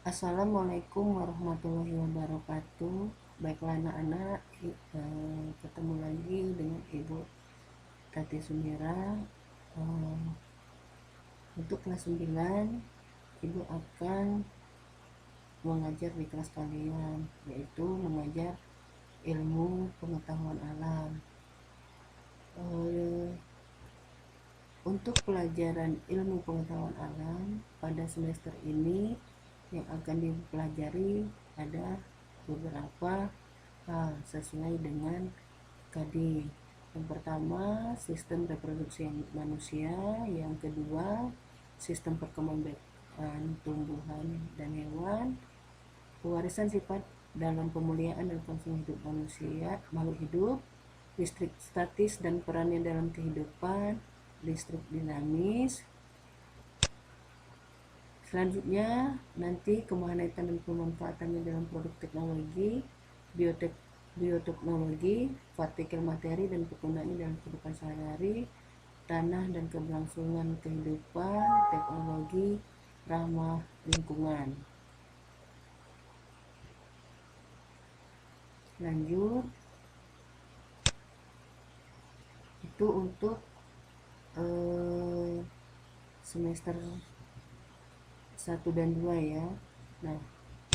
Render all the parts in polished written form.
Assalamualaikum warahmatullahi wabarakatuh. Baiklah anak-anak, ketemu lagi dengan Ibu Tati Sumira. Eh, untuk kelas 9, Ibu akan mengajar di kelas kalian, yaitu mengajar ilmu pengetahuan alam. Eh, untuk pelajaran ilmu pengetahuan alam pada semester ini yang akan dipelajari ada beberapa hal sesuai dengan KD. Yang pertama, sistem reproduksi manusia. Yang kedua, sistem perkembangbiakan tumbuhan dan hewan. Pewarisan sifat dalam pemulihan dan kelangsungan hidup manusia, makhluk hidup. Listrik statis dan perannya dalam kehidupan. Listrik dinamis. Selanjutnya nanti kemahanitan dan pemanfaatannya dalam produk teknologi, bioteknologi, partikel materi dan penggunaannya dalam kehidupan sehari-hari, tanah dan keberlangsungan kehidupan, teknologi ramah lingkungan. Lanjut, itu untuk semester 1 dan 2 ya. Nah,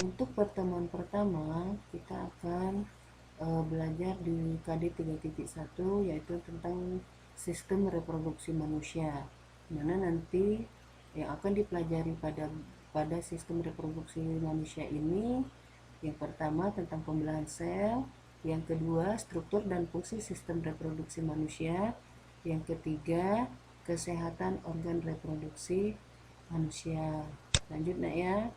untuk pertemuan pertama kita akan belajar di KD 3.1, yaitu tentang sistem reproduksi manusia, mana nanti yang akan dipelajari pada sistem reproduksi manusia ini, yang pertama tentang pembelahan sel, yang kedua struktur dan fungsi sistem reproduksi manusia, yang ketiga kesehatan organ reproduksi manusia. Lanjut nak ya.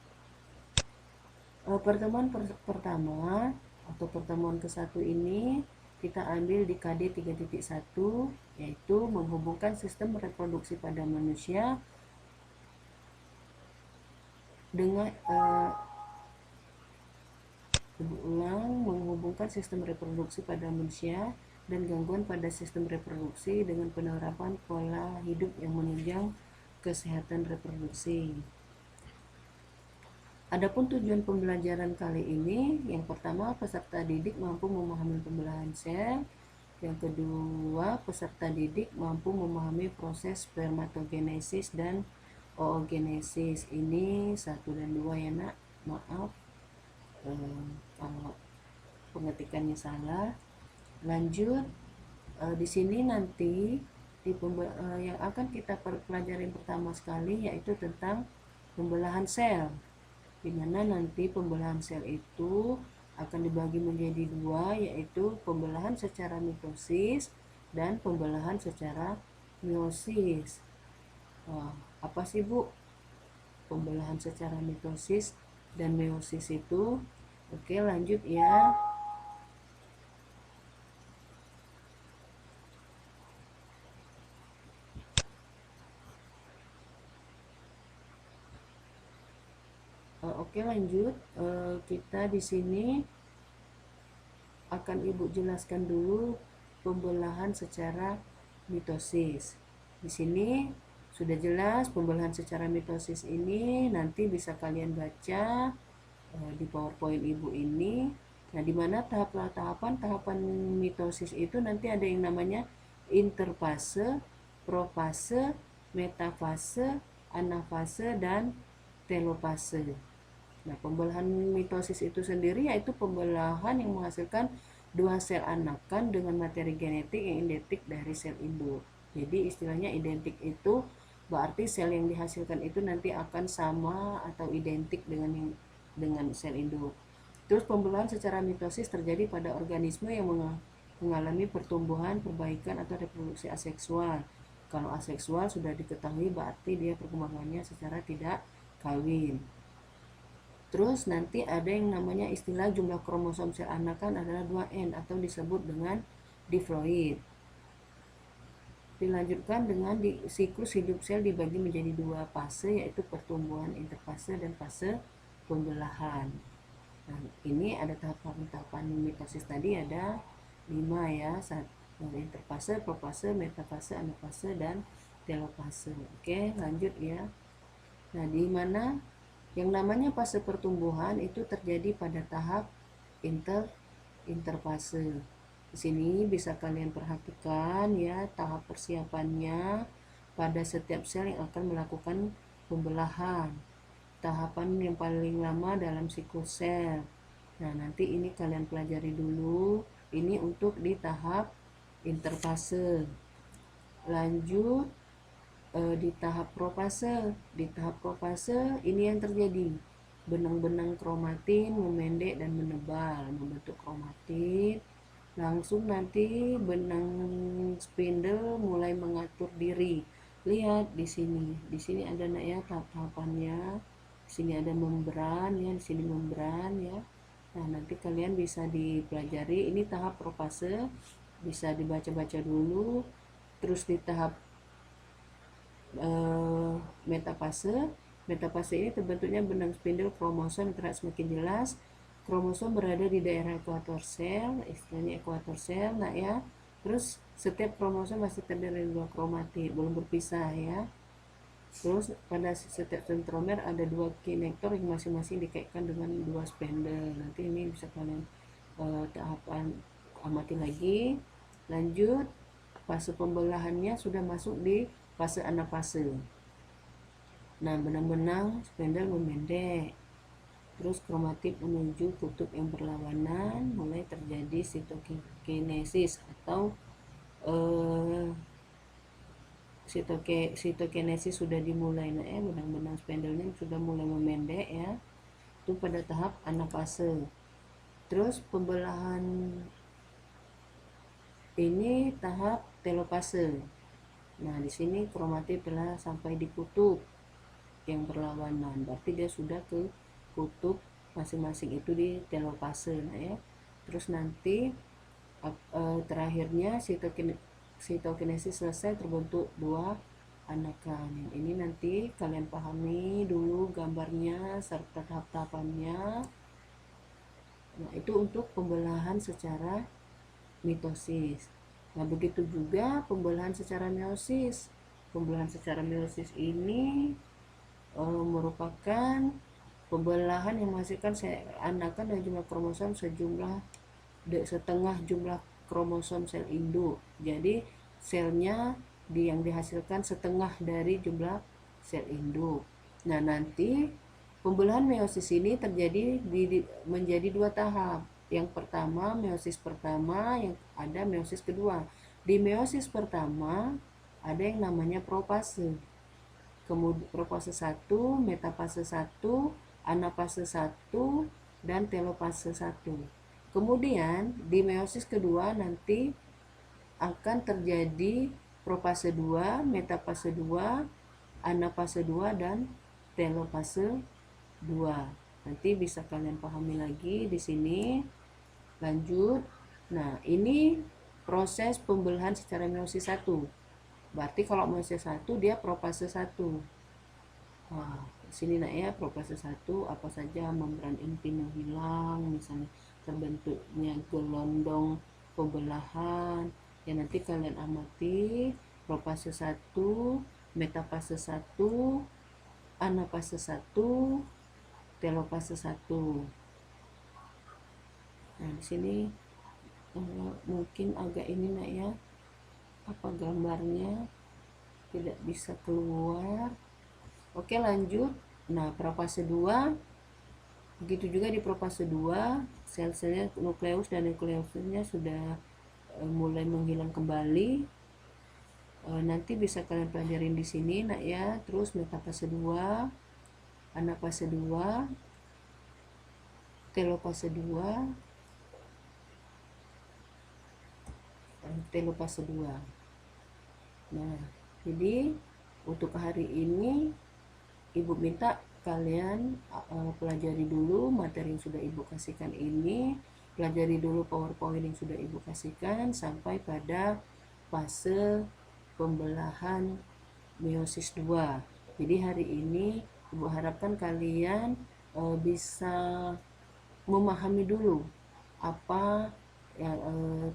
Pertemuan pertama atau pertemuan ke-1 ini kita ambil di KD 3.1, yaitu menghubungkan sistem reproduksi pada manusia dengan menghubungkan sistem reproduksi pada manusia dan gangguan pada sistem reproduksi dengan penerapan pola hidup yang menunjang kesehatan reproduksi. Adapun tujuan pembelajaran kali ini, yang pertama peserta didik mampu memahami pembelahan sel, yang kedua peserta didik mampu memahami proses spermatogenesis dan oogenesis. Ini 1 dan 2 ya nak, maaf kalau pengetikannya salah. Lanjut, di sini nanti yang akan kita pelajari pertama sekali yaitu tentang pembelahan sel, di mana nanti pembelahan sel itu akan dibagi menjadi 2, yaitu pembelahan secara mitosis dan pembelahan secara meiosis. Apa sih Bu pembelahan secara mitosis dan meiosis itu? Oke, lanjut ya. Oke, lanjut. Kita di sini akan Ibu jelaskan dulu pembelahan secara mitosis. Di sini sudah jelas pembelahan secara mitosis ini, nanti bisa kalian baca di PowerPoint Ibu ini. Nah, di mana tahapan mitosis itu nanti ada yang namanya interfase, profase, metafase, anafase, dan telofase. Nah, pembelahan mitosis itu sendiri yaitu pembelahan yang menghasilkan dua sel anakan dengan materi genetik yang identik dari sel induk. Jadi istilahnya identik itu berarti sel yang dihasilkan itu nanti akan sama atau identik dengan sel induk. Terus pembelahan secara mitosis terjadi pada organisme yang mengalami pertumbuhan, perbaikan atau reproduksi aseksual. Kalau aseksual sudah diketahui berarti dia perkembangannya secara tidak kawin. Terus nanti ada yang namanya istilah jumlah kromosom sel anakan adalah 2N atau disebut dengan diploid. Dilanjutkan dengan siklus hidup sel dibagi menjadi 2 fase, yaitu pertumbuhan, interfase, dan fase pembelahan. Nah, ini ada tahapan-tahapan mitosis tadi ada 5 ya, interfase, profase, metafase, anafase, dan telofase. Oke, lanjut ya. Nah, di mana Yang namanya fase pertumbuhan itu terjadi pada tahap interfase. Di sini bisa kalian perhatikan ya tahap persiapannya pada setiap sel yang akan melakukan pembelahan. Tahapan yang paling lama dalam siklus sel. Nah, nanti ini kalian pelajari dulu. Ini untuk di tahap interfase. Lanjut di tahap profase. Di tahap profase ini yang terjadi. Benang-benang kromatin memendek dan menebal, membentuk kromatin. Langsung nanti benang spindle mulai mengatur diri. Lihat di sini. Di sini ada ya tahap-tahapannya. Di sini ada membran ya, di sini membran ya. Nah, nanti kalian bisa dipelajari ini tahap profase, bisa dibaca-baca dulu. Terus di tahap metafase. Metafase ini terbentuknya benang spindle kromosom terlihat semakin jelas. Kromosom berada di daerah ekuator sel, istilahnya ekuator sel, nah ya. Terus setiap kromosom masih terdiri dari dua kromatin, belum berpisah ya. Terus pada setiap sentromer ada dua kinektor yang masing-masing dikaitkan dengan dua spindle. Nanti ini bisa kalian tahapan amati lagi. Lanjut, fase pembelahannya sudah masuk di fase anafase. Nah, benang-benang spindle memendek. Terus kromatin menuju kutub yang berlawanan, mulai terjadi sitokinesis atau sitokinesis sudah dimulai. Nah, benang-benang spindlenya sudah mulai memendek ya. Itu pada tahap anafase. Terus pembelahan ini tahap telopase. Nah, di sini kromatin telah sampai di kutub yang berlawanan, berarti dia sudah ke kutub masing-masing itu di telopase. Nah ya, terus nanti terakhirnya sitokinesis selesai, terbentuk dua anakan. Ini nanti kalian pahami dulu gambarnya serta tahap-tahapannya. Nah, itu untuk pembelahan secara mitosis. Nah, begitu juga pembelahan secara meiosis. Pembelahan secara meiosis ini merupakan pembelahan yang menghasilkan anakan dan jumlah kromosom setengah jumlah kromosom sel induk. Jadi selnya yang dihasilkan setengah dari jumlah sel induk. Nah, nanti pembelahan meiosis ini terjadi menjadi dua tahap. Yang pertama meiosis pertama, yang ada meiosis kedua. Di meiosis pertama ada yang namanya profase. Kemudian profase 1, metafase 1, anafase 1, dan telopase 1. Kemudian di meiosis kedua nanti akan terjadi profase 2, metafase 2, anafase 2, dan telopase 2. Nanti bisa kalian pahami lagi di sini. Lanjut. Nah, ini proses pembelahan secara meiosis 1. Berarti kalau meiosis 1 dia profase 1. Nah, sini nak ya, profase 1 apa saja membran intim yang hilang, misalnya terbentuknya gelondong pembelahan. Ya, nanti kalian amati profase 1, metafase 1, anafase 1, telopase 1. Nah, di sini mungkin agak ini nak ya, apa gambarnya tidak bisa keluar. Oke, lanjut. Nah, profase 2 begitu juga di profase 2 sel-selnya nukleus dan nukleusnya sudah mulai menghilang kembali. Nanti bisa kalian pelajarin di sini nak ya. Terus metafase 2, anafase 2, telopase 2, telopase 2. Nah, jadi untuk hari ini Ibu minta kalian pelajari dulu materi yang sudah Ibu kasihkan ini, pelajari dulu PowerPoint yang sudah Ibu kasihkan sampai pada fase pembelahan meiosis 2. Jadi hari ini Ibu harapkan kalian bisa memahami dulu apa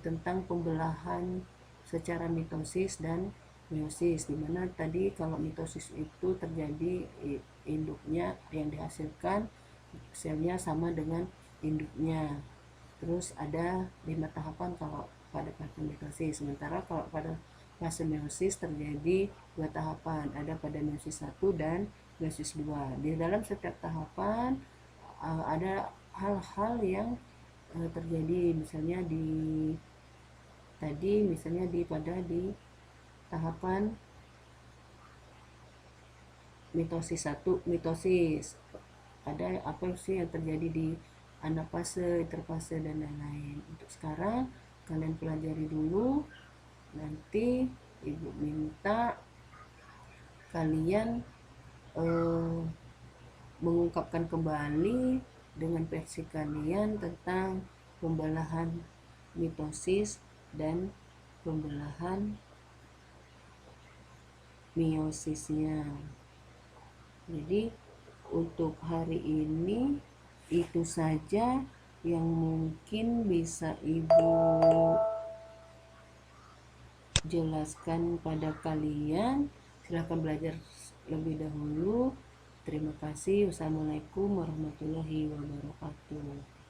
tentang pembelahan secara mitosis dan meiosis, dimana tadi kalau mitosis itu terjadi induknya yang dihasilkan selnya sama dengan induknya. Terus ada 5 tahapan kalau pada fase mitosis, sementara kalau pada fase meiosis terjadi 2 tahapan, ada pada meiosis 1 dan meiosis 2. Di dalam setiap tahapan ada hal-hal yang terjadi, misalnya di tahapan mitosis 1, mitosis ada apa sih yang terjadi di anafase, interfase, dan lain-lain. Untuk sekarang kalian pelajari dulu, nanti ibu minta kalian mengungkapkan kembali dengan versi kalian tentang pembelahan mitosis dan pembelahan miosisnya. Jadi untuk hari ini itu saja yang mungkin bisa ibu jelaskan pada kalian. Silahkan belajar lebih dahulu. Terima kasih. Wassalamualaikum warahmatullahi wabarakatuh.